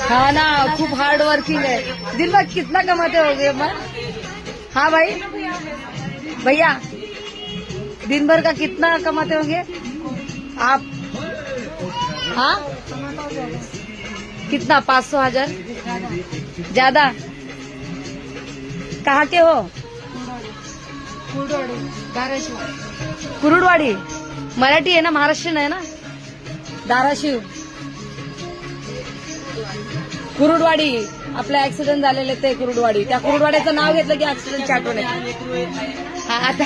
हाँ ना, खूब हार्ड वर्किंग है। दिन भर कितना कमाते होगे मैं? हाँ भाई, भैया दिन भर का कितना कमाते होंगे आप? हाँ, कितना? 500,000 ज्यादा? कहाँ के हो? कुरुडवाडी। मराठी आहे ना, महाराष्ट्रीयन आहे ना? धाराशिव, कुरुडवाडी. आपला ऍक्सिडेंट झालेले ते कुरुडवाडी. त्या कुरुडवाड्याचं नाव घेतलं की ऍक्सिडेंटची आठवण येते. हा आता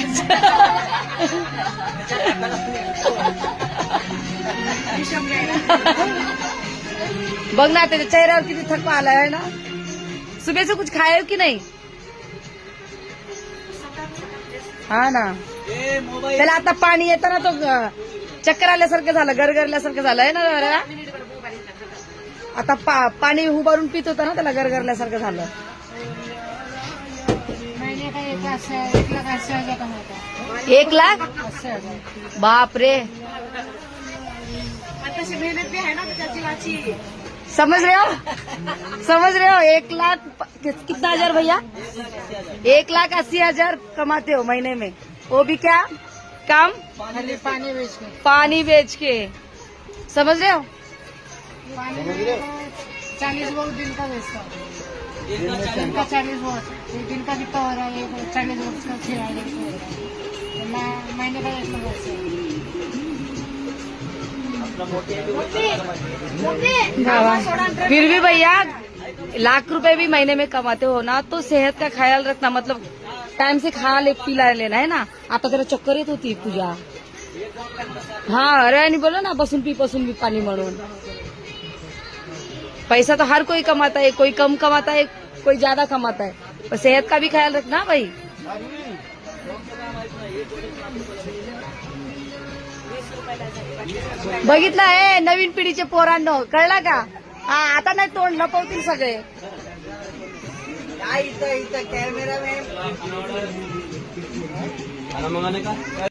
बघ ना, त्याच्या चेहऱ्यावर किती थकवा आलाय है ना. सुबह से कुछ खाए हो की नाही? हा ना, त्याला आता पाणी येतं ना, तो चक्कर आल्यासारखं झालं, गरगरल्यासारखं झालं आहे ना जरा. आता पाणी उभारून पित होता ना, त्याला गरगरल्यासारखं झालं. 1,80,000 बाप रे. समझ रहे हो? 1,00,000 कितना हजार भैया? 1,80,000 कमाते हो महीने में, वो भी क्या काम? पानी बेच के. समझ रहे हो? 40 वोट दिन का बेचता हूँ. दिन का 40 वोट, एक दिन का कितना हो रहा है? 40 वोट का 6,000 हो रहा है. महीने का 1,00,000. फिर भी भैया 1,00,000 रुपए भी महीने में कमाते हो ना, तो सेहत का ख्याल रखना. मतलब टाइम से खा पिला लेना है ना. आता त्याला चक्कर येत होती पूजा. हाँ, अरे नहीं बोलो ना, बसून पी पानी म्हणून. पैसा तो हर कोई कमाता है, कोई कम कमाता है, कोई ज्यादा कमाता है, पर सेहत का भी ख्याल रखना भाई. बघितलं आहे नवीन पिढीचे पोरांनो, कळला का? हा, आता नाही तोंड लपवतील सगळे. इथं कॅमेरा